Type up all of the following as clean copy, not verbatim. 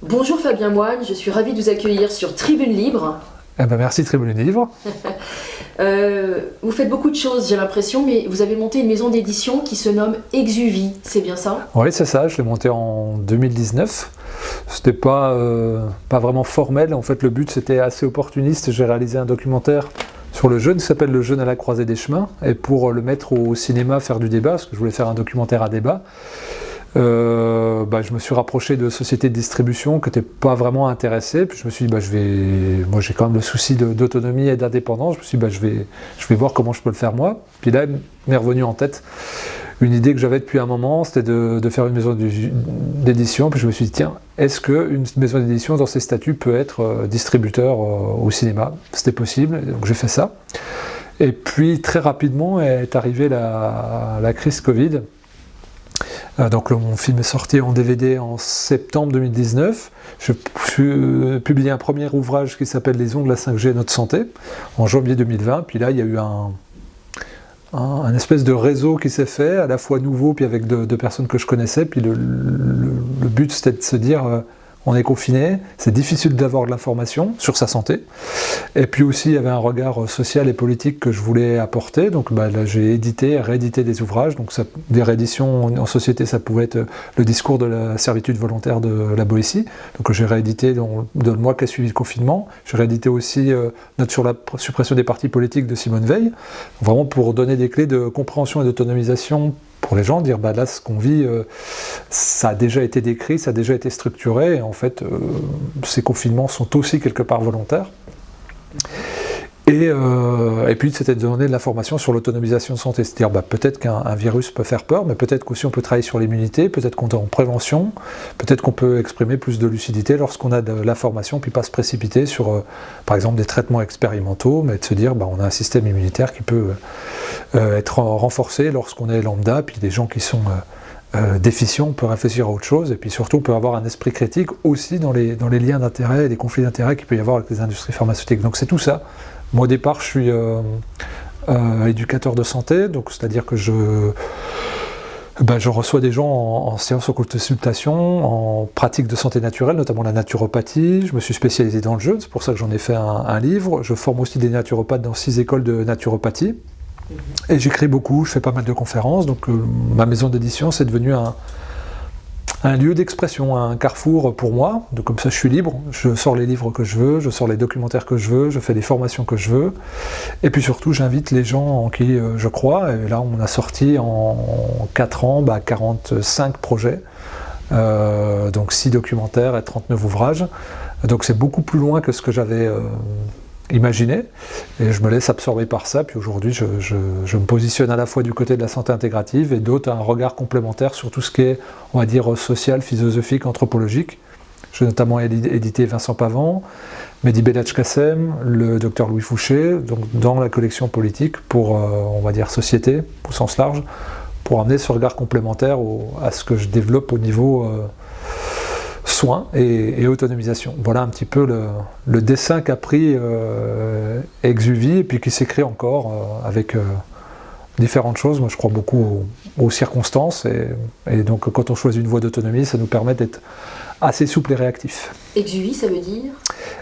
Bonjour Fabien Moine, je suis ravie de vous accueillir sur Tribune Libre. Merci Tribune Libre. Vous faites beaucoup de choses, j'ai l'impression, mais vous avez monté une maison d'édition qui se nomme Exuvie, c'est bien ça? Oui, c'est ça, je l'ai monté en 2019. C'était pas vraiment formel, en fait le but c'était assez opportuniste. J'ai réalisé un documentaire sur le jeûne qui s'appelle Le jeûne à la croisée des chemins, et pour le mettre au cinéma, faire du débat, parce que je voulais faire un documentaire à débat, je me suis rapproché de sociétés de distribution qui n'étaient pas vraiment intéressées. Puis je me suis dit, moi j'ai quand même le souci d'autonomie et d'indépendance. Je me suis dit, je vais voir comment je peux le faire moi. Puis là, m'est revenu en tête une idée que j'avais depuis un moment, c'était de faire une maison d'édition. Puis je me suis dit, tiens, est-ce qu'une maison d'édition dans ses statuts peut être distributeur au cinéma? C'était possible, donc j'ai fait ça. Et puis très rapidement est arrivée la crise Covid. Donc mon film est sorti en DVD en septembre 2019. Je publié un premier ouvrage qui s'appelle Les ongles à 5G et notre santé en janvier 2020. Puis là, il y a eu un espèce de réseau qui s'est fait, à la fois nouveau, puis avec deux personnes que je connaissais. Puis le but, c'était de se dire, on est confiné, c'est difficile d'avoir de l'information sur sa santé. Et puis aussi, il y avait un regard social et politique que je voulais apporter. Donc là, j'ai réédité des ouvrages. Donc des rééditions en société, ça pouvait être le discours de la servitude volontaire de la Boétie. Donc j'ai réédité dans le mois qui a suivi le confinement. J'ai réédité aussi Note sur la suppression des partis politiques de Simone Veil. Vraiment pour donner des clés de compréhension et d'autonomisation pour les gens, dire là ce qu'on vit, ça a déjà été décrit, ça a déjà été structuré, et en fait ces confinements sont aussi quelque part volontaires. Et puis c'était de donner de l'information sur l'autonomisation de santé, c'est-à-dire peut-être qu'un virus peut faire peur, mais peut-être qu'aussi on peut travailler sur l'immunité, peut-être qu'on est en prévention, peut-être qu'on peut exprimer plus de lucidité lorsqu'on a de l'information, puis pas se précipiter sur par exemple des traitements expérimentaux, mais de se dire on a un système immunitaire qui peut être renforcé lorsqu'on est lambda, puis des gens qui sont déficients, on peut réfléchir à autre chose, et puis surtout on peut avoir un esprit critique aussi dans les liens d'intérêt et les conflits d'intérêt qu'il peut y avoir avec les industries pharmaceutiques. Donc c'est tout ça. Moi au départ je suis éducateur de santé, donc c'est-à-dire que je reçois des gens en séance en consultation, en pratique de santé naturelle, notamment la naturopathie. Je me suis spécialisé dans le jeûne, c'est pour ça que j'en ai fait un livre. Je forme aussi des naturopathes dans 6 écoles de naturopathie. Et j'écris beaucoup, je fais pas mal de conférences, donc ma maison d'édition c'est devenu un lieu d'expression, un carrefour pour moi. Donc comme ça je suis libre, je sors les livres que je veux, je sors les documentaires que je veux, je fais les formations que je veux, et puis surtout j'invite les gens en qui je crois, et là on a sorti en 4 ans 45 projets, donc 6 documentaires et 39 ouvrages, donc c'est beaucoup plus loin que ce que j'avais imaginé, et je me laisse absorber par ça. Puis aujourd'hui je me positionne à la fois du côté de la santé intégrative et d'autres un regard complémentaire sur tout ce qui est, on va dire, social, philosophique, anthropologique. J'ai notamment édité Vincent Pavant, Mehdi Belhadj-Kassem, le docteur Louis Fouché, donc dans la collection politique pour, on va dire, société au sens large, pour amener ce regard complémentaire à ce que je développe au niveau soins et autonomisation. Voilà un petit peu le dessin qu'a pris Exuvie, et puis qui s'écrit encore avec différentes choses. Moi je crois beaucoup aux circonstances, et donc quand on choisit une voie d'autonomie, ça nous permet d'être assez souple et réactif. Exuvie, ça veut dire?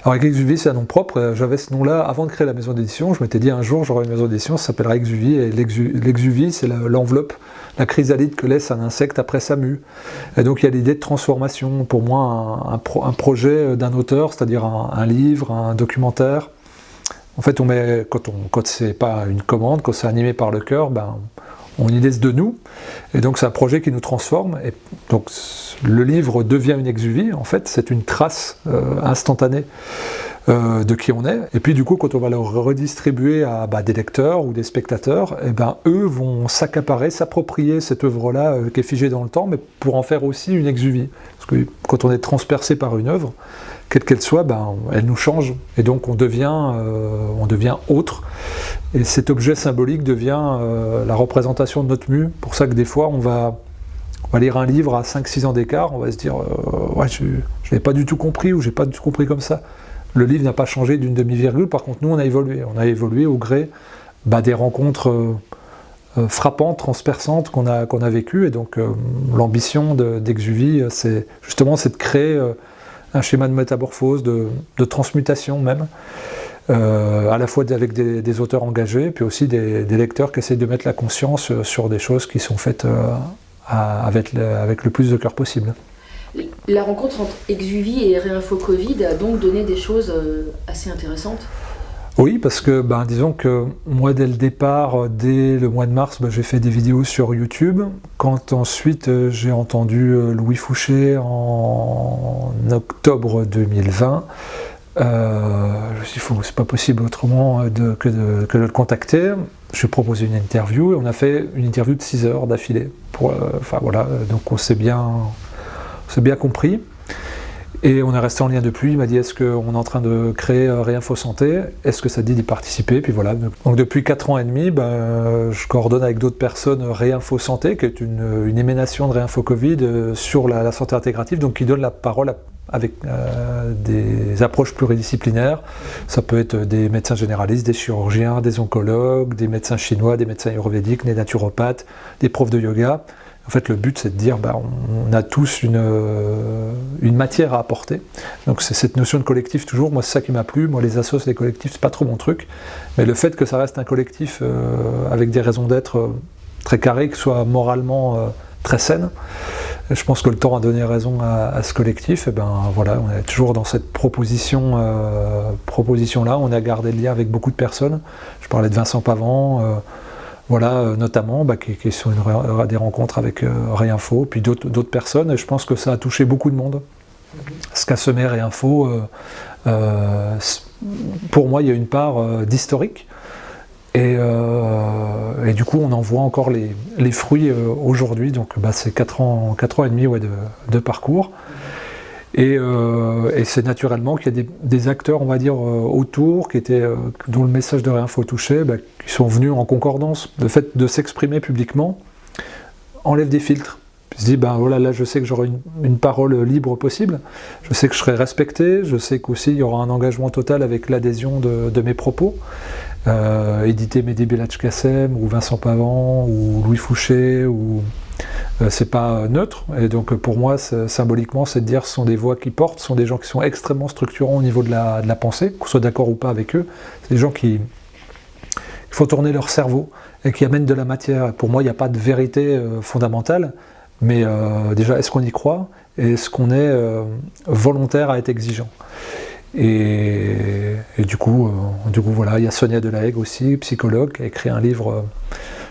Alors Exuvie, c'est un nom propre. J'avais ce nom-là avant de créer la maison d'édition. Je m'étais dit un jour j'aurai une maison d'édition, ça s'appellera Exuvie, et l'exuvie c'est l'enveloppe, la chrysalide que laisse un insecte après sa mue. Et donc il y a l'idée de transformation. Pour moi, un projet d'un auteur, c'est-à-dire un livre, un documentaire, en fait on met, quand c'est pas une commande, quand c'est animé par le cœur, on y laisse de nous, et donc c'est un projet qui nous transforme, et donc le livre devient une exuvie, en fait c'est une trace instantanée de qui on est, et puis du coup quand on va le redistribuer à des lecteurs ou des spectateurs, eux vont s'approprier cette œuvre-là qui est figée dans le temps, mais pour en faire aussi une exuvie, parce que quand on est transpercé par une œuvre, quelle qu'elle soit, elle nous change, et donc on devient autre, et cet objet symbolique devient la représentation de notre mue. Pour ça que des fois on va lire un livre à 5-6 ans d'écart, on va se dire je n'ai pas du tout compris, ou j'ai pas du tout compris comme ça. Le livre n'a pas changé d'une demi-virgule, par contre nous on a évolué au gré des rencontres frappantes, transperçantes qu'on a vécues, et donc l'ambition d'Exuvie, c'est de créer un schéma de métamorphose, de transmutation même, à la fois avec des auteurs engagés, puis aussi des lecteurs qui essayent de mettre la conscience sur des choses qui sont faites avec le plus de cœur possible. La rencontre entre Exuvie et Réinfo Covid a donc donné des choses assez intéressantes. Oui, parce que disons que moi dès le départ, dès le mois de mars, j'ai fait des vidéos sur YouTube. Quand ensuite j'ai entendu Louis Fouché en octobre 2020, je me suis dit, c'est pas possible autrement que de le contacter. Je lui ai proposé une interview et on a fait une interview de 6 heures d'affilée. Donc on s'est bien compris. Et on est resté en lien depuis. Il m'a dit, est-ce qu'on est en train de créer Réinfo Santé? Est-ce que ça te dit d'y participer? Puis voilà. Donc depuis 4 ans et demi, je coordonne avec d'autres personnes Réinfo Santé, qui est une émanation de Réinfo Covid sur la santé intégrative, donc qui donne la parole avec des approches pluridisciplinaires. Ça peut être des médecins généralistes, des chirurgiens, des oncologues, des médecins chinois, des médecins ayurvédiques, des naturopathes, des profs de yoga. En fait, le but, c'est de dire, on a tous une matière à apporter. Donc, c'est cette notion de collectif, toujours. Moi, c'est ça qui m'a plu. Moi, les assos, les collectifs, c'est pas trop mon truc. Mais le fait que ça reste un collectif avec des raisons d'être très carrées, qui soit moralement très saines, je pense que le temps a donné raison à ce collectif. Et voilà, on est toujours dans cette proposition-là. On a gardé le lien avec beaucoup de personnes. Je parlais de Vincent Pavant. Voilà, notamment, qui sont des rencontres avec Réinfo, puis d'autres personnes, et je pense que ça a touché beaucoup de monde. Ce qu'a semé Réinfo, pour moi, il y a une part d'historique, et du coup, on en voit encore les fruits aujourd'hui, donc c'est 4 ans et demi de parcours. Et c'est naturellement qu'il y a des acteurs, on va dire, autour, dont le message de Réinfo touchait, qui sont venus en concordance. Le fait de s'exprimer publiquement enlève des filtres. Je dis, voilà, là je sais que j'aurai une parole libre possible, je sais que je serai respecté, je sais qu'aussi il y aura un engagement total avec l'adhésion de mes propos. Éditer Mehdi Belhadj-Kassem, ou Vincent Pavant, ou Louis Fouché, c'est pas neutre, et donc pour moi, symboliquement, c'est de dire ce sont des voix qui portent, ce sont des gens qui sont extrêmement structurants au niveau de la pensée, qu'on soit d'accord ou pas avec eux, c'est des gens qui font tourner leur cerveau et qui amènent de la matière. Pour moi, il n'y a pas de vérité fondamentale, mais déjà, est-ce qu'on y croit et est-ce qu'on est volontaire à être exigeant? Et du coup, voilà, il y a Sonia Delahaye aussi, psychologue, qui a écrit un livre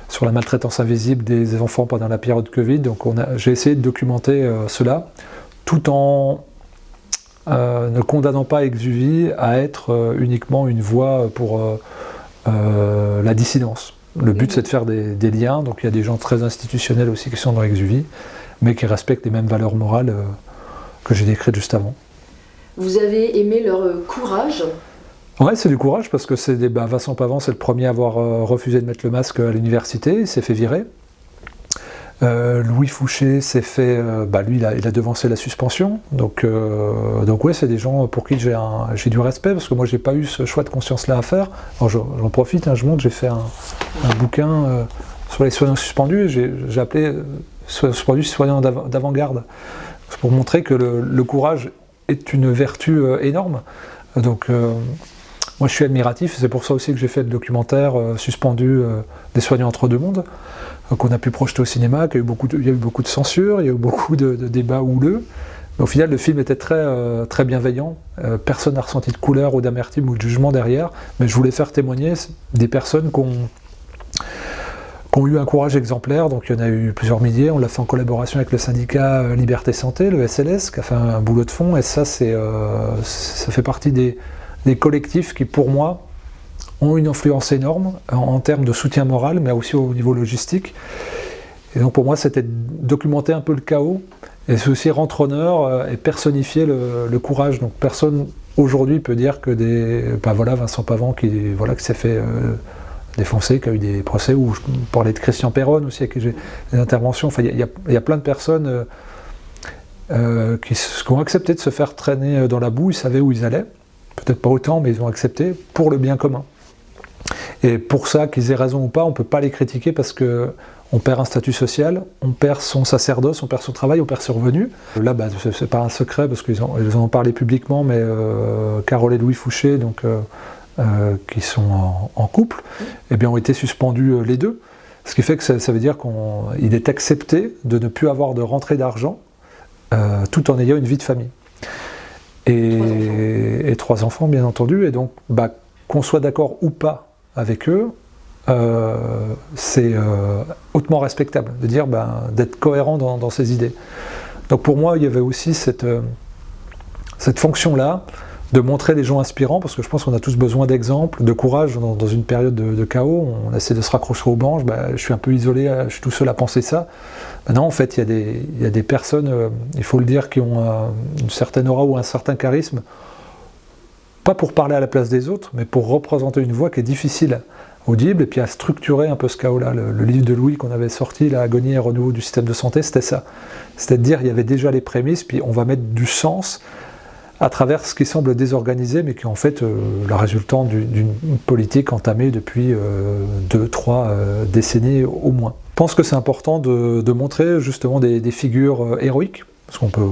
sur la maltraitance invisible des enfants pendant la période Covid. Donc j'ai essayé de documenter cela, tout en ne condamnant pas Exuvie à être uniquement une voix pour la dissidence. Le but, c'est de faire des liens. Donc il y a des gens très institutionnels aussi qui sont dans Exuvie, mais qui respectent les mêmes valeurs morales que j'ai décrites juste avant. Vous avez aimé leur courage? Ouais, c'est du courage, parce que Vincent Pavant, c'est le premier à avoir refusé de mettre le masque à l'université, il s'est fait virer. Louis Fouché s'est fait, lui, il a devancé la suspension. Donc ouais, c'est des gens pour qui j'ai du respect, parce que moi, j'ai pas eu ce choix de conscience-là à faire. Alors j'en profite, je montre, j'ai fait un bouquin sur les soignants suspendus, et j'ai appelé soignants d'avant-garde. C'est pour montrer que le courage est une vertu énorme. Donc moi je suis admiratif, c'est pour ça aussi que j'ai fait le documentaire suspendu des soignants entre deux mondes, qu'on a pu projeter au cinéma, il y a eu beaucoup de censure, il y a eu beaucoup de débats houleux. Mais au final, le film était très, très bienveillant, personne n'a ressenti de couleur ou d'amertume ou de jugement derrière, mais je voulais faire témoigner des personnes qui ont eu un courage exemplaire. Donc il y en a eu plusieurs milliers, on l'a fait en collaboration avec le syndicat Liberté Santé, le SLS, qui a fait un boulot de fond, et ça fait partie des collectifs qui, pour moi, ont une influence énorme en termes de soutien moral, mais aussi au niveau logistique. Et donc pour moi, c'était documenter un peu le chaos, et c'est aussi rendre honneur et personnifier le courage. Donc personne aujourd'hui peut dire que Vincent Pavant qui s'est fait défoncé, qui a eu des procès, où je parlais de Christian Perron aussi, avec qui j'ai des interventions. Enfin, il y a plein de personnes qui ont accepté de se faire traîner dans la boue, ils savaient où ils allaient, peut-être pas autant, mais ils ont accepté pour le bien commun. Et pour ça, qu'ils aient raison ou pas, on ne peut pas les critiquer parce qu'on perd un statut social, on perd son sacerdoce, on perd son travail, on perd ses revenus. Là, c'est pas un secret parce qu'ils en ont parlé publiquement, mais Carole et Louis Fouché, donc, qui sont en couple, eh bien, ont été suspendus les deux. Ce qui fait que ça veut dire qu'il est accepté de ne plus avoir de rentrée d'argent tout en ayant une vie de famille. Et 3 enfants, bien entendu. Et donc, qu'on soit d'accord ou pas avec eux, c'est hautement respectable de dire d'être cohérent dans ses idées. Donc pour moi, il y avait aussi cette fonction-là de montrer les gens inspirants, parce que je pense qu'on a tous besoin d'exemples, de courage dans une période de chaos. On essaie de se raccrocher aux branches, je suis un peu isolé, je suis tout seul à penser ça. Non, en fait, il y a des personnes, il faut le dire, qui ont une certaine aura ou un certain charisme, pas pour parler à la place des autres, mais pour représenter une voix qui est difficile, audible, et puis à structurer un peu ce chaos-là. Le livre de Louis qu'on avait sorti, L'agonie et renouveau du système de santé, c'était ça. C'était de dire, il y avait déjà les prémices, puis on va mettre du sens à travers ce qui semble désorganisé, mais qui est en fait la résultante d'une politique entamée depuis 2-3 décennies au moins. Je pense que c'est important de montrer justement des figures héroïques, parce qu'on peut,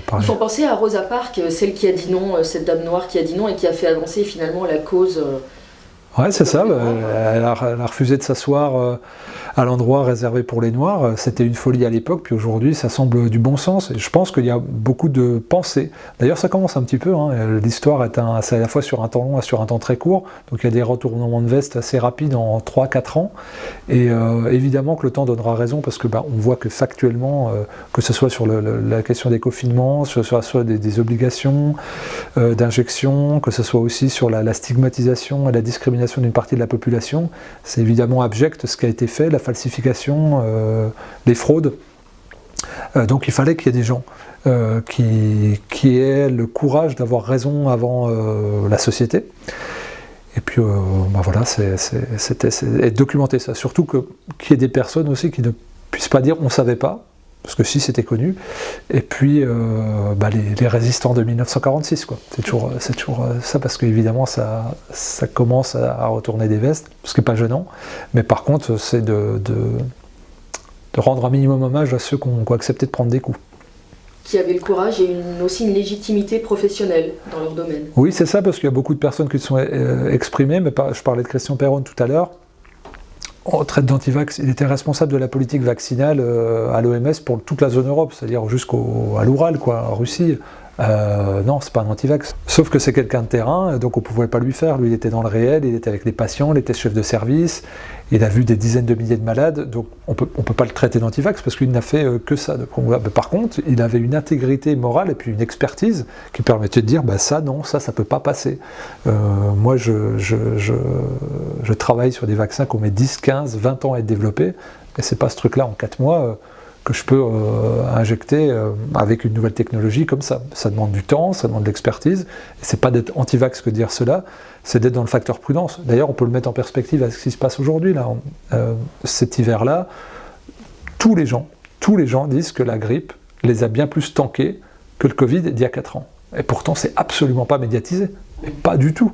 parler. Il faut penser à Rosa Parks, celle qui a dit non, cette dame noire qui a dit non et qui a fait avancer finalement la cause. Ouais, c'est ça, elle a refusé de s'asseoir à l'endroit réservé pour les Noirs. C'était une folie à l'époque, puis aujourd'hui ça semble du bon sens. Et je pense qu'il y a beaucoup de pensées. D'ailleurs ça commence un petit peu, l'histoire c'est à la fois sur un temps long et sur un temps très court, donc il y a des retournements de veste assez rapides en 3-4 ans. Et évidemment que le temps donnera raison, parce que on voit que factuellement, que ce soit sur la question des confinements, sur des obligations d'injection, que ce soit aussi sur la stigmatisation et la discrimination d'une partie de la population, c'est évidemment abject ce qui a été fait, la falsification, les fraudes. Donc il fallait qu'il y ait des gens qui aient le courage d'avoir raison avant la société. Et puis et documenter ça. Surtout qu'il y ait des personnes aussi qui ne puissent pas dire on ne savait pas, parce que si c'était connu, et puis les résistants de 1946, quoi. C'est toujours ça, parce qu'évidemment ça commence à retourner des vestes, ce qui n'est pas gênant, mais par contre c'est de rendre un minimum hommage à ceux qui ont accepté de prendre des coups. Qui avaient le courage et aussi une légitimité professionnelle dans leur domaine. Oui, c'est ça, parce qu'il y a beaucoup de personnes qui se sont exprimées, mais je parlais de Christian Perron tout à l'heure. On traite d'antivax, il était responsable de la politique vaccinale à l'OMS pour toute la zone Europe, c'est-à-dire à l'Oural, en Russie. Non, c'est pas un antivax. Sauf que c'est quelqu'un de terrain, donc on pouvait pas lui faire. Lui, il était dans le réel, il était avec les patients, il était chef de service, il a vu des dizaines de milliers de malades, donc on peut pas le traiter d'antivax parce qu'il n'a fait que ça. Donc, par contre, il avait une intégrité morale et puis une expertise qui permettait de dire ça peut pas passer. Moi, je travaille sur des vaccins qu'on met 10, 15, 20 ans à être développés, et c'est pas ce truc-là en 4 mois que je peux injecter avec une nouvelle technologie comme ça. Ça demande du temps, ça demande de l'expertise, et c'est pas d'être anti-vax que de dire cela, c'est d'être dans le facteur prudence. D'ailleurs, on peut le mettre en perspective avec ce qui se passe aujourd'hui. Cet hiver-là, tous les gens disent que la grippe les a bien plus tankés que le Covid d'il y a 4 ans. Et pourtant, c'est absolument pas médiatisé, et pas du tout.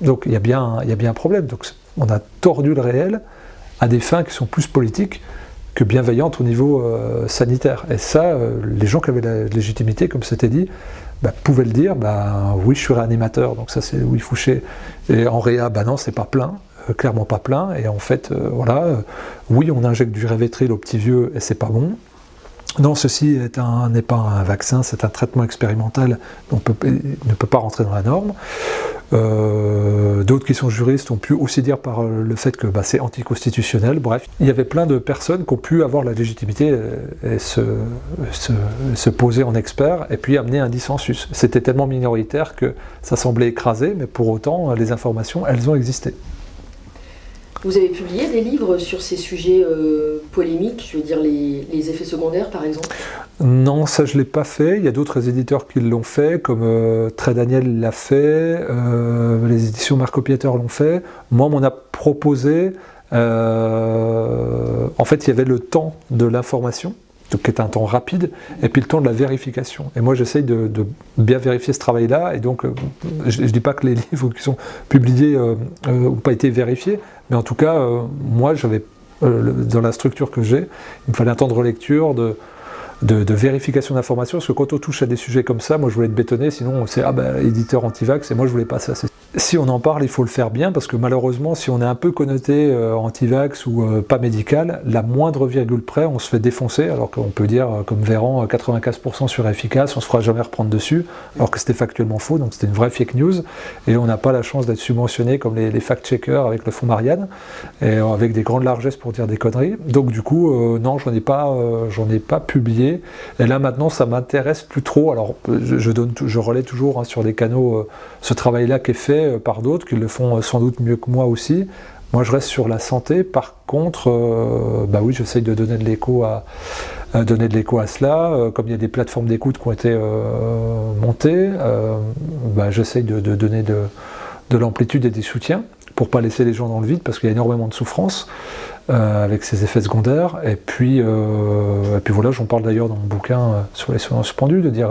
Donc il y a bien un problème. Donc on a tordu le réel à des fins qui sont plus politiques que bienveillante au niveau sanitaire. Et ça, les gens qui avaient la légitimité, comme c'était dit, pouvaient le dire, oui, je suis réanimateur, donc ça c'est Louis Fouché. Et en réa, non, c'est pas plein, clairement pas plein. Et en fait, oui, on injecte du Révétril aux petits vieux et c'est pas bon. Non, ceci n'est pas un vaccin, c'est un traitement expérimental, donc ne peut pas rentrer dans la norme. D'autres qui sont juristes ont pu aussi dire par le fait que c'est anticonstitutionnel. Bref, il y avait plein de personnes qui ont pu avoir la légitimité et se poser en expert et puis amener un dissensus. C'était tellement minoritaire que ça semblait écrasé, mais pour autant, les informations, elles ont existé. Vous avez publié des livres sur ces sujets polémiques, je veux dire les effets secondaires par exemple? Non, ça je ne l'ai pas fait. Il y a d'autres éditeurs qui l'ont fait, comme Très Daniel l'a fait, les éditions Marco Pieter l'ont fait. Moi, on m'en a proposé. En fait, il y avait le temps de l'information. qui est un temps rapide, et puis le temps de la vérification. Et moi, j'essaye de bien vérifier ce travail-là, et donc, je ne dis pas que les livres qui sont publiés n'ont pas été vérifiés, mais en tout cas, moi, j'avais, dans la structure que j'ai, il me fallait un temps de relecture, de vérification d'informations, parce que quand on touche à des sujets comme ça, moi je voulais être bétonné, sinon c'est éditeur anti-vax, et moi je voulais pas ça. Si on en parle, il faut le faire bien, parce que malheureusement, si on est un peu connoté anti-vax ou pas médical, la moindre virgule près, on se fait défoncer, alors qu'on peut dire, comme Véran, 95% sur efficace, on se fera jamais reprendre dessus, alors que c'était factuellement faux, donc c'était une vraie fake news, et on n'a pas la chance d'être subventionné comme les fact-checkers avec le fonds Marianne, et avec des grandes largesses pour dire des conneries. Donc du coup, non, j'en ai pas publié. Et là maintenant ça m'intéresse plus trop. Alors je relais toujours sur des canaux ce travail-là qui est fait par d'autres qui le font sans doute mieux que moi aussi. Moi je reste sur la santé. Par contre, oui, j'essaye de donner de l'écho à cela. Comme il y a des plateformes d'écoute qui ont été montées, j'essaye de donner de l'amplitude et des soutiens pour pas laisser les gens dans le vide, parce qu'il y a énormément de souffrance avec ses effets secondaires. Et puis voilà, j'en parle d'ailleurs dans mon bouquin sur les soins suspendus, de dire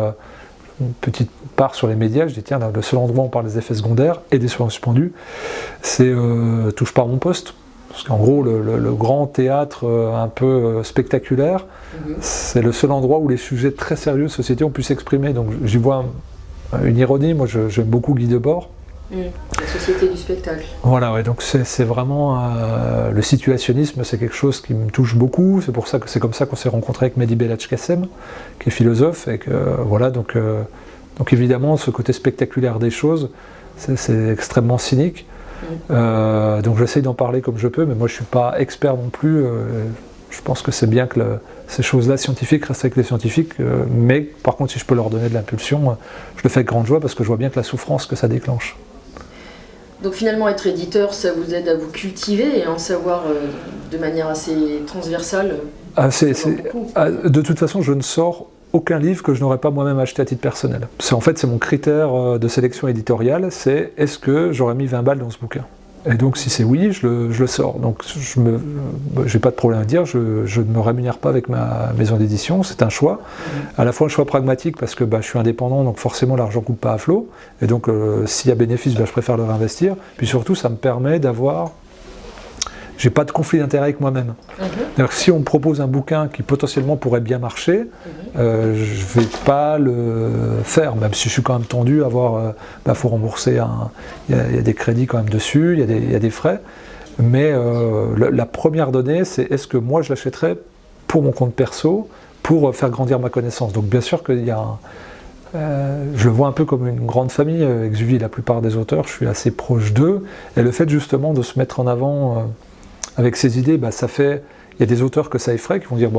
une petite part sur les médias. Je dis tiens, le seul endroit où on parle des effets secondaires et des soins suspendus, c'est touche pas à mon poste. Parce qu'en gros, le grand théâtre un peu spectaculaire, c'est le seul endroit où les sujets très sérieux de société ont pu s'exprimer. Donc j'y vois une ironie. Moi, j'aime beaucoup Guy Debord. La société du spectacle. Voilà, ouais, donc c'est vraiment le situationnisme, c'est quelque chose qui me touche beaucoup. C'est pour ça que c'est comme ça qu'on s'est rencontré avec Mehdi Belhadj-Kassem, qui est philosophe, et que voilà, donc évidemment ce côté spectaculaire des choses, c'est extrêmement cynique. Donc j'essaye d'en parler comme je peux, mais moi je suis pas expert non plus. Je pense que c'est bien que ces choses-là scientifiques restent avec les scientifiques, mais par contre si je peux leur donner de l'impulsion, je le fais avec grande joie parce que je vois bien que la souffrance que ça déclenche. Donc finalement, être éditeur, ça vous aide à vous cultiver et à en savoir de manière assez transversale. De toute façon, je ne sors aucun livre que je n'aurais pas moi-même acheté à titre personnel. C'est mon critère de sélection éditoriale, c'est est-ce que j'aurais mis 20 balles dans ce bouquin ? Et donc si c'est oui, je le sors. Donc j'ai pas de problème à dire, je ne me rémunère pas avec ma maison d'édition, c'est un choix. À la fois un choix pragmatique parce que je suis indépendant, donc forcément l'argent ne coule pas à flot. Et donc s'il y a bénéfice, je préfère le réinvestir. Puis surtout ça me permet d'avoir... J'ai pas de conflit d'intérêt avec moi-même. Si on me propose un bouquin qui potentiellement pourrait bien marcher, je vais pas le faire, même si je suis quand même tendu à avoir, faut rembourser, il y a des crédits quand même dessus, il y a des frais, mais la première donnée, c'est est-ce que moi je l'achèterais pour mon compte perso, pour faire grandir ma connaissance. Donc bien sûr qu'il y a je le vois un peu comme une grande famille, Exuvie, la plupart des auteurs, je suis assez proche d'eux, et le fait justement de se mettre en avant avec ces idées, ça fait... Il y a des auteurs que ça effraie, qui vont dire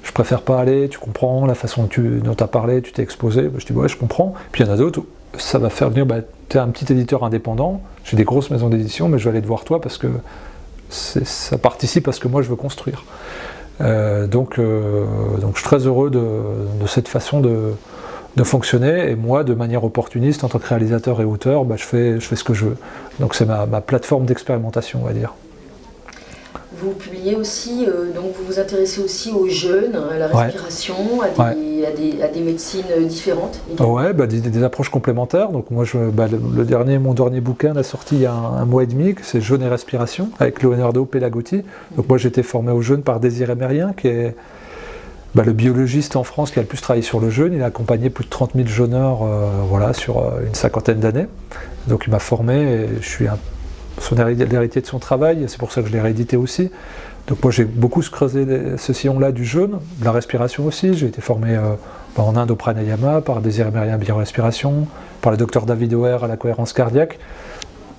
je préfère pas aller, tu comprends, la façon dont tu as parlé, tu t'es exposé, je dis ouais, je comprends. Puis il y en a d'autres, ça va faire venir, tu es un petit éditeur indépendant, j'ai des grosses maisons d'édition, mais je vais aller te voir toi parce que ça participe à ce que moi je veux construire. Donc je suis très heureux de cette façon de fonctionner, et moi, de manière opportuniste, en tant que réalisateur et auteur, je fais ce que je veux. Donc c'est ma plateforme d'expérimentation, on va dire. Vous publiez aussi, donc vous vous intéressez aussi aux jeunes, à la respiration, à des médecines différentes. Ouais, des approches complémentaires. Donc moi, mon dernier bouquin a sorti il y a un mois et demi, c'est Jeûne et respiration, avec Leonardo Pelagotti. Donc moi, j'ai été formé au jeûne par Désiré Mérien, qui est le biologiste en France qui a le plus travaillé sur le jeûne. Il a accompagné plus de 30 000 jeûneurs sur une 50aine d'années. Donc il m'a formé, et je suis l'héritier de son travail, c'est pour ça que je l'ai réédité aussi. Donc moi j'ai beaucoup creusé ce sillon-là du jeûne, de la respiration aussi. J'ai été formé en Inde au pranayama, par Désiré Mérien à la biorespiration, par le docteur David Oer à la cohérence cardiaque.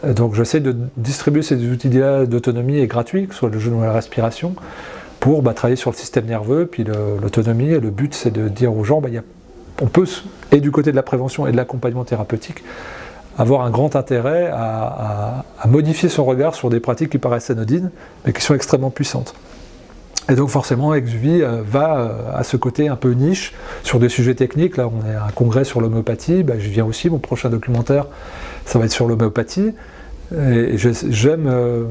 Donc j'essaie de distribuer ces outils-là d'autonomie et gratuits, que ce soit le jeûne ou la respiration, pour travailler sur le système nerveux, puis l'autonomie. Et le but c'est de dire aux gens, on peut, et du côté de la prévention et de l'accompagnement thérapeutique, avoir un grand intérêt à modifier son regard sur des pratiques qui paraissent anodines, mais qui sont extrêmement puissantes. Et donc forcément, Exuvie va à ce côté un peu niche, sur des sujets techniques. Là, on est à un congrès sur l'homéopathie, je viens aussi, mon prochain documentaire, ça va être sur l'homéopathie. Et j'aime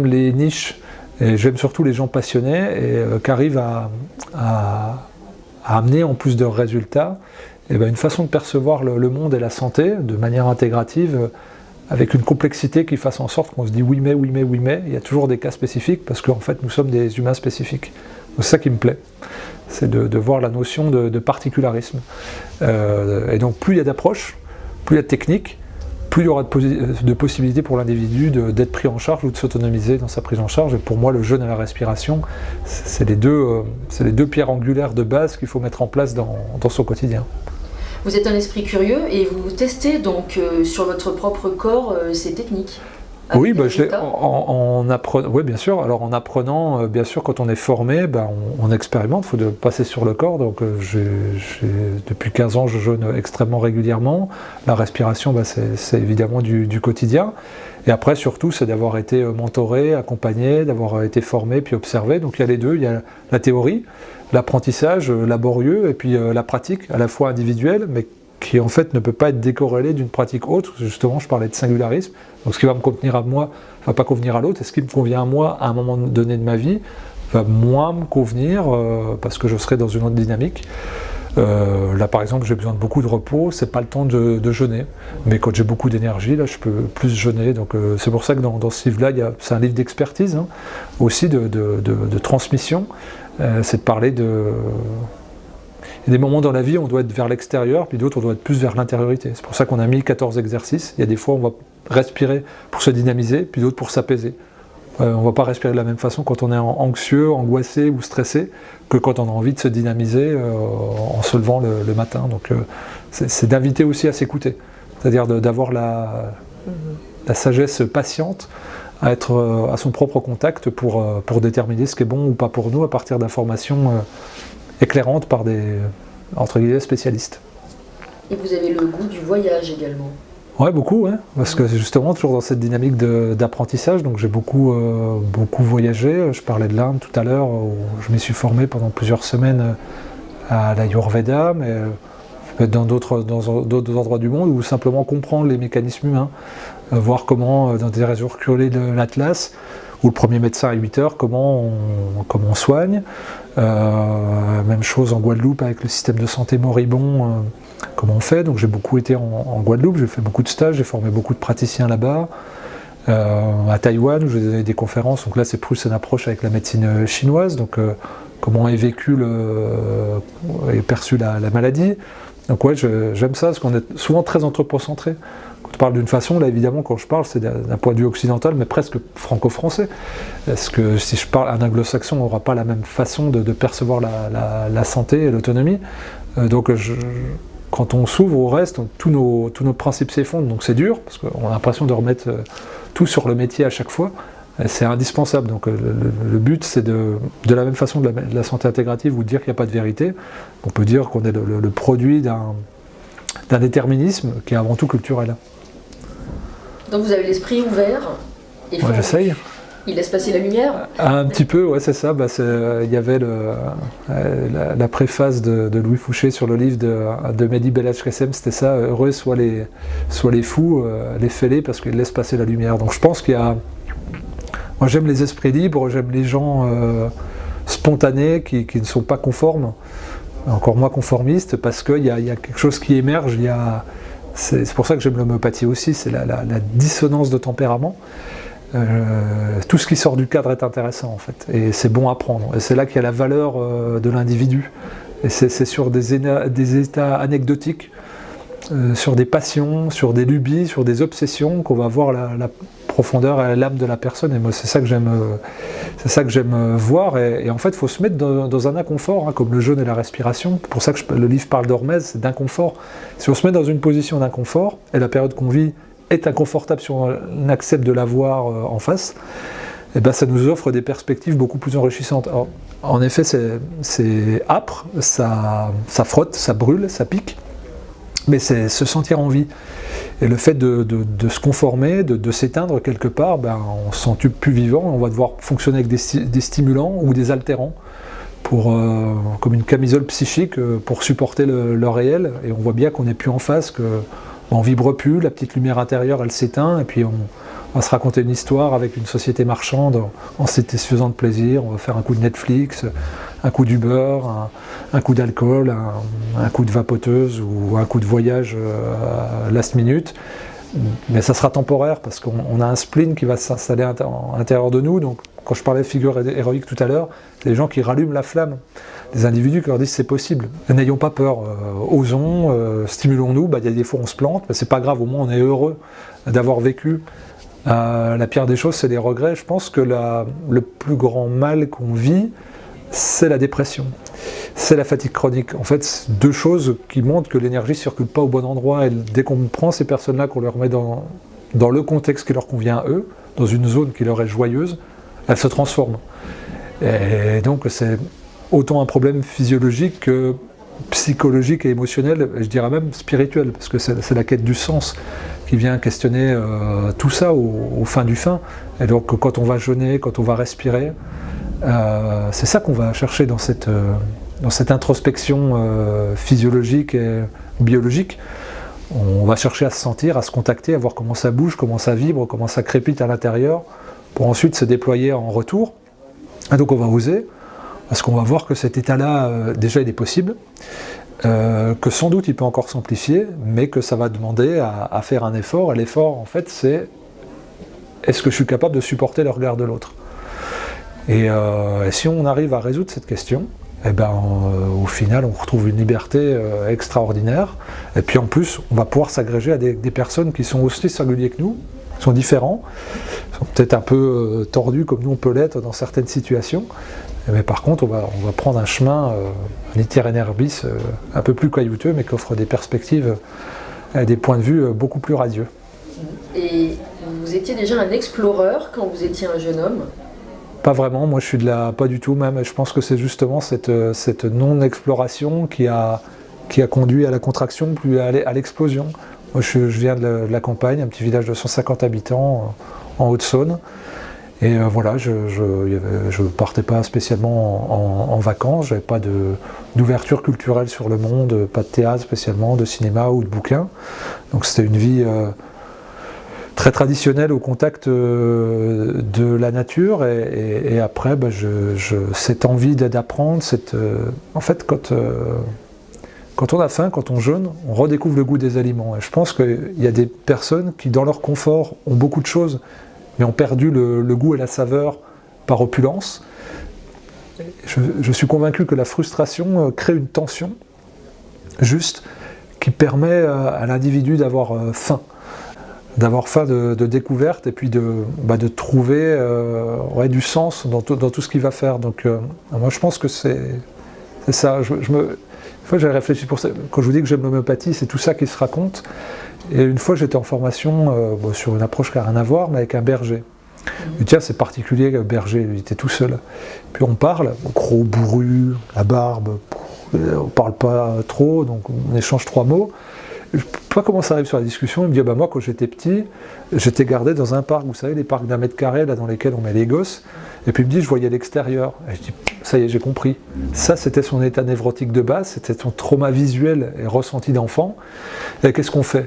les niches, Et j'aime surtout les gens passionnés et qui arrivent à amener en plus de résultats une façon de percevoir le monde et la santé de manière intégrative, avec une complexité qui fasse en sorte qu'on se dit oui mais, il y a toujours des cas spécifiques parce qu'en fait nous sommes des humains spécifiques. C'est ça qui me plaît, c'est de voir la notion de particularisme. Et donc plus il y a d'approches, plus il y a de techniques, plus il y aura de possibilités pour l'individu d'être pris en charge ou de s'autonomiser dans sa prise en charge. Et pour moi, le jeûne et la respiration, c'est les deux pierres angulaires de base qu'il faut mettre en place dans son quotidien. Vous êtes un esprit curieux et vous testez donc sur votre propre corps ces techniques. Oui, oui, bien sûr. Alors en apprenant, bien sûr, quand on est formé, on expérimente, il faut passer sur le corps. Donc depuis 15 ans, je jeûne extrêmement régulièrement. La respiration, c'est évidemment du quotidien. Et après, surtout, c'est d'avoir été mentoré, accompagné, d'avoir été formé, puis observé. Donc il y a les deux, il y a la théorie, l'apprentissage laborieux, et puis la pratique, à la fois individuelle, mais qui en fait ne peut pas être décorrélé d'une pratique autre. Justement, je parlais de singularisme. Donc ce qui va me convenir à moi ne va pas convenir à l'autre, et ce qui me convient à moi à un moment donné de ma vie va moins me convenir parce que je serai dans une autre dynamique. Là par exemple, j'ai besoin de beaucoup de repos, c'est pas le temps de jeûner. Mais quand j'ai beaucoup d'énergie, là je peux plus jeûner. Donc c'est pour ça que dans ce livre-là, c'est un livre d'expertise, aussi de transmission. C'est de parler de... Il y a des moments dans la vie où on doit être vers l'extérieur, puis d'autres on doit être plus vers l'intériorité. C'est pour ça qu'on a mis 14 exercices. Il y a des fois on va respirer pour se dynamiser, puis d'autres pour s'apaiser. On ne va pas respirer de la même façon quand on est anxieux, angoissé ou stressé que quand on a envie de se dynamiser en se levant le matin. Donc c'est d'inviter aussi à s'écouter, c'est-à-dire d'avoir la sagesse patiente à être à son propre contact pour déterminer ce qui est bon ou pas pour nous à partir d'informations éclairantes par des, entre guillemets, spécialistes. Et vous avez le goût du voyage également? Ouais, beaucoup, hein, parce que justement, toujours dans cette dynamique d'apprentissage, donc j'ai beaucoup voyagé. Je parlais de l'Inde tout à l'heure, où je m'y suis formé pendant plusieurs semaines à l'Ayurveda, mais dans d'autres endroits du monde, ou simplement comprendre les mécanismes humains, voir comment, dans des réseaux reculés de l'Atlas, où le premier médecin à 8 heures, comment on soigne. Même chose en Guadeloupe avec le système de santé moribond, comment on fait. Donc j'ai beaucoup été en Guadeloupe, j'ai fait beaucoup de stages, j'ai formé beaucoup de praticiens là-bas. À Taïwan, où j'ai donné des conférences, donc là c'est plus une approche avec la médecine chinoise, donc comment est vécu et perçu la maladie. Donc ouais, j'aime ça, parce qu'on est souvent très anthropocentré. Quand on parle d'une façon, là évidemment quand je parle, c'est d'un point de vue occidental, mais presque franco-français. Est-ce que si je parle un anglo-saxon, on n'aura pas la même façon de percevoir la santé et l'autonomie. Donc quand on s'ouvre au reste, tous nos principes s'effondrent, donc c'est dur, parce qu'on a l'impression de remettre tout sur le métier à chaque fois. C'est indispensable, donc le but c'est de la même façon de la santé intégrative, ou de dire qu'il n'y a pas de vérité, on peut dire qu'on est le produit d'un déterminisme qui est avant tout culturel. Donc vous avez l'esprit ouvert et ouais, j'essaye. Il laisse passer la lumière? Un petit peu, ouais, c'est ça. Il y avait la préface de Louis Fouché sur le livre de Mehdi Belhadj-Kessem, c'était ça, heureux soient les fous, les fêlés, parce qu'ils laissent passer la lumière. Donc je pense qu'il y a... Moi j'aime les esprits libres, j'aime les gens spontanés qui ne sont pas conformes, encore moins conformistes, parce qu'il y a quelque chose qui émerge, c'est pour ça que j'aime l'homéopathie aussi, c'est la dissonance de tempérament. Tout ce qui sort du cadre est intéressant en fait, et c'est bon à prendre, et c'est là qu'il y a la valeur de l'individu, et c'est sur des états anecdotiques, sur des passions, sur des lubies, sur des obsessions qu'on va voir la profondeur et l'âme de la personne, et moi c'est ça que j'aime voir, et en fait il faut se mettre dans un inconfort, comme le jeûne et la respiration. C'est pour ça que le livre parle d'hormèse, c'est d'inconfort. Si on se met dans une position d'inconfort, et la période qu'on vit est inconfortable si on accepte de la voir en face, et ça nous offre des perspectives beaucoup plus enrichissantes. Alors, en effet c'est âpre, ça frotte, ça brûle, ça pique, mais c'est se sentir en vie. Et le fait de se conformer, de s'éteindre quelque part, on se sent plus vivant, on va devoir fonctionner avec des stimulants ou des altérants, comme une camisole psychique pour supporter le réel, et on voit bien qu'on n'est plus en face, qu'on ne vibre plus, la petite lumière intérieure elle s'éteint, et puis on va se raconter une histoire avec une société marchande en satisfaisant de plaisir, on va faire un coup de Netflix, un coup d'Uber, un coup d'alcool, un coup de vapoteuse ou un coup de voyage last minute. Mais ça sera temporaire parce qu'on a un spleen qui va s'installer à l'intérieur de nous. Donc, quand je parlais de figure héroïque tout à l'heure, c'est des gens qui rallument la flamme. Des individus qui leur disent c'est possible. N'ayons pas peur, osons, stimulons-nous. Il y a des fois on se plante, mais c'est pas grave, au moins on est heureux d'avoir vécu. La pire des choses, c'est les regrets. Je pense que le plus grand mal qu'on vit, c'est la dépression. C'est la fatigue chronique. En fait, c'est deux choses qui montrent que l'énergie ne circule pas au bon endroit. Et dès qu'on prend ces personnes-là, qu'on leur met dans le contexte qui leur convient à eux, dans une zone qui leur est joyeuse, elles se transforment. Et donc, c'est autant un problème physiologique que psychologique et émotionnel, et je dirais même spirituel, parce que c'est la quête du sens qui vient questionner tout ça au fin du fin. Et donc, quand on va jeûner, quand on va respirer, c'est ça qu'on va chercher dans cette introspection physiologique et biologique. On va chercher à se sentir, à se contacter, à voir comment ça bouge, comment ça vibre, comment ça crépite à l'intérieur, pour ensuite se déployer en retour. Et donc on va oser, parce qu'on va voir que cet état-là, déjà il est possible, que sans doute il peut encore s'amplifier, mais que ça va demander à faire un effort. Et l'effort, en fait, c'est est-ce que je suis capable de supporter le regard de l'autre ? Et si on arrive à résoudre cette question, au final, on retrouve une liberté extraordinaire. Et puis en plus, on va pouvoir s'agréger à des personnes qui sont aussi singuliers que nous, qui sont différents, qui sont peut-être un peu tordus comme nous on peut l'être dans certaines situations. Mais par contre, on va prendre un chemin, un itinéraire bis, un peu plus caillouteux, mais qui offre des perspectives, des points de vue beaucoup plus radieux. Et vous étiez déjà un exploreur quand vous étiez un jeune homme ? Pas vraiment, moi je suis pas du tout même, je pense que c'est justement cette non-exploration qui a conduit à la contraction, plus à l'explosion. Moi je viens de la campagne, un petit village de 150 habitants en Haute-Saône, et voilà, je partais pas spécialement en vacances, j'avais pas d'ouverture culturelle sur le monde, pas de théâtre spécialement, de cinéma ou de bouquins, donc c'était une vie très traditionnel au contact de la nature, et après cette envie d'apprendre, en fait quand on a faim, quand on jeûne, on redécouvre le goût des aliments. Et je pense qu'il y a des personnes qui dans leur confort ont beaucoup de choses, mais ont perdu le goût et la saveur par opulence. Je suis convaincu que la frustration crée une tension juste qui permet à l'individu d'avoir faim. D'avoir faim de découverte et puis de trouver du sens dans tout ce qu'il va faire. Donc moi je pense que c'est ça. Une fois j'ai réfléchi pour ça. Quand je vous dis que j'aime l'homéopathie, c'est tout ça qui se raconte. Et une fois j'étais en formation sur une approche qui n'a rien à voir, mais avec un berger. Et tiens, c'est particulier, le berger, il était tout seul. Puis on parle, gros bourru, la barbe, on parle pas trop, donc on échange 3 mots. Je ne sais pas comment ça arrive sur la discussion, il me dit moi quand j'étais petit, j'étais gardé dans un parc, vous savez les parcs d'1 mètre carré là dans lesquels on met les gosses, et puis il me dit je voyais l'extérieur, et je dis ça y est j'ai compris, ça c'était son état névrotique de base, c'était son trauma visuel et ressenti d'enfant, et qu'est-ce qu'on fait ?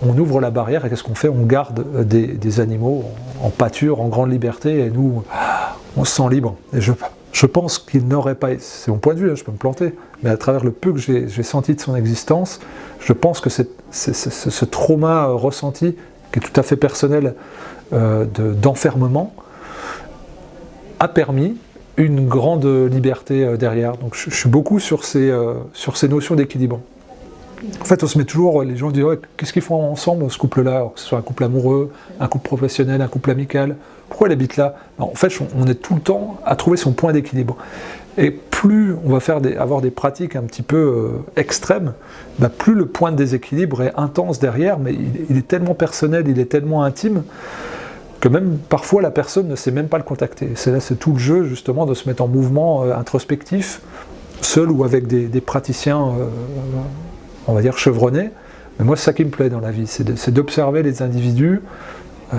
On ouvre la barrière et qu'est-ce qu'on fait ? On garde des animaux en pâture, en grande liberté, et nous on se sent libre, et je pense qu'il n'aurait pas, c'est mon point de vue, je peux me planter, mais à travers le peu que j'ai senti de son existence, je pense que ce trauma ressenti, qui est tout à fait personnel, d'enfermement, a permis une grande liberté derrière. Donc je suis beaucoup sur ces notions d'équilibre. En fait, on se met toujours, les gens disent qu'est-ce qu'ils font ensemble, ce couple-là, que ce soit un couple amoureux, un couple professionnel, un couple amical, pourquoi elle habite là ? En fait, on est tout le temps à trouver son point d'équilibre. Et plus on va avoir des pratiques un petit peu extrêmes, plus le point de déséquilibre est intense derrière, mais il est tellement personnel, il est tellement intime, que même parfois la personne ne sait même pas le contacter. C'est tout le jeu justement de se mettre en mouvement introspectif, seul ou avec des praticiens, on va dire chevronnés. Mais moi c'est ça qui me plaît dans la vie, c'est d'observer les individus,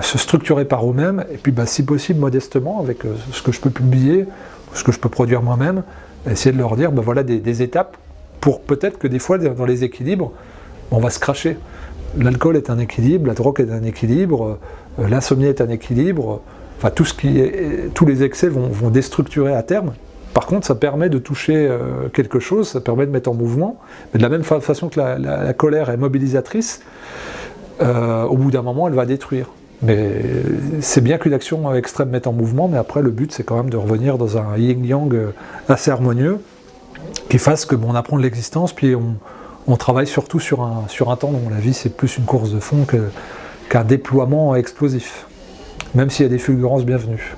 se structurer par eux-mêmes, et puis si possible modestement, avec ce que je peux publier, ce que je peux produire moi-même, essayer de leur dire voilà des étapes pour peut-être que des fois dans les équilibres, on va se cracher. l'alcool est un équilibre, la drogue est un équilibre, l'insomnie est un équilibre, enfin tous les excès vont déstructurer à terme. Par contre, ça permet de toucher quelque chose, ça permet de mettre en mouvement, mais de la même façon que la colère est mobilisatrice, au bout d'un moment, elle va détruire. Mais c'est bien qu'une action extrême mette en mouvement, mais après, le but, c'est quand même de revenir dans un yin-yang assez harmonieux, qui fasse que on apprend de l'existence, puis on travaille surtout sur un temps long. La vie, c'est plus une course de fond qu'un déploiement explosif, même s'il y a des fulgurances bienvenues.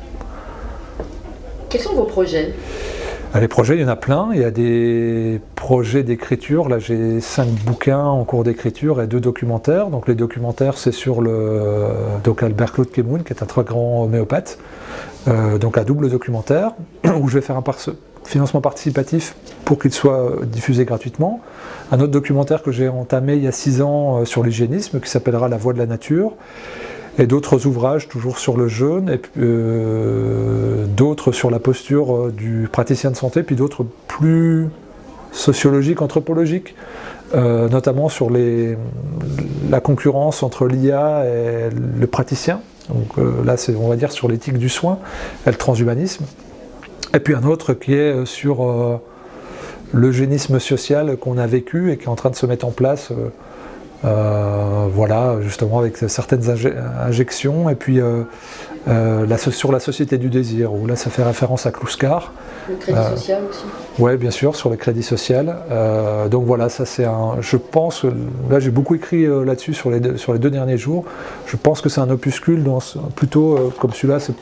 Quels sont vos projets ? Les projets, il y en a plein. Il y a des projets d'écriture. Là, j'ai 5 bouquins en cours d'écriture et 2 documentaires. Donc, les documentaires, c'est sur Albert Claude Kemoun, qui est un très grand homéopathe. Donc, un double documentaire où je vais faire un financement participatif pour qu'il soit diffusé gratuitement. Un autre documentaire que j'ai entamé il y a 6 ans sur l'hygiénisme, qui s'appellera La Voix de la Nature. Et d'autres ouvrages toujours sur le jeûne, et d'autres sur la posture du praticien de santé, puis d'autres plus sociologiques, anthropologiques, notamment sur la concurrence entre l'IA et le praticien. Donc là, c'est, on va dire, sur l'éthique du soin et le transhumanisme. Et puis un autre qui est sur l'eugénisme social qu'on a vécu et qui est en train de se mettre en place. Voilà, justement avec certaines injections, et puis sur la société du désir, où là ça fait référence à Kluskar. Le crédit social aussi ? Oui, bien sûr, sur le crédit social. Donc voilà, ça c'est je pense, là j'ai beaucoup écrit là-dessus sur les 2 derniers jours. Je pense que c'est un opuscule, plutôt comme celui-là, c'est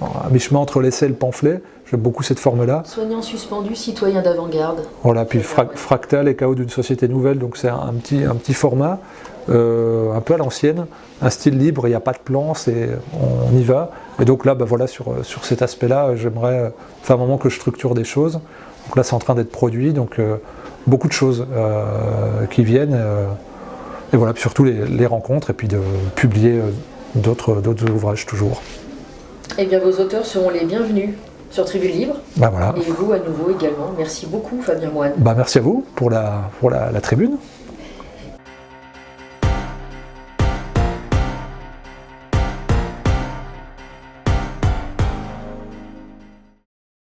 à mi-chemin entre l'essai et le pamphlet. J'aime beaucoup cette forme-là. Soignant suspendu, citoyen d'avant-garde. Voilà, puis fractal et chaos d'une société nouvelle, donc c'est un petit format, un peu à l'ancienne, un style libre, il n'y a pas de plan, on y va. Et donc là, voilà, sur cet aspect-là, j'aimerais, c'est un moment que je structure des choses. Donc là, c'est en train d'être produit, donc beaucoup de choses qui viennent. Et voilà, puis surtout les rencontres, et puis de publier d'autres ouvrages toujours. Eh bien, vos auteurs seront les bienvenus sur Tribune Libre. Voilà. Et vous à nouveau également. Merci beaucoup Fabien Moine. Merci à vous pour la tribune.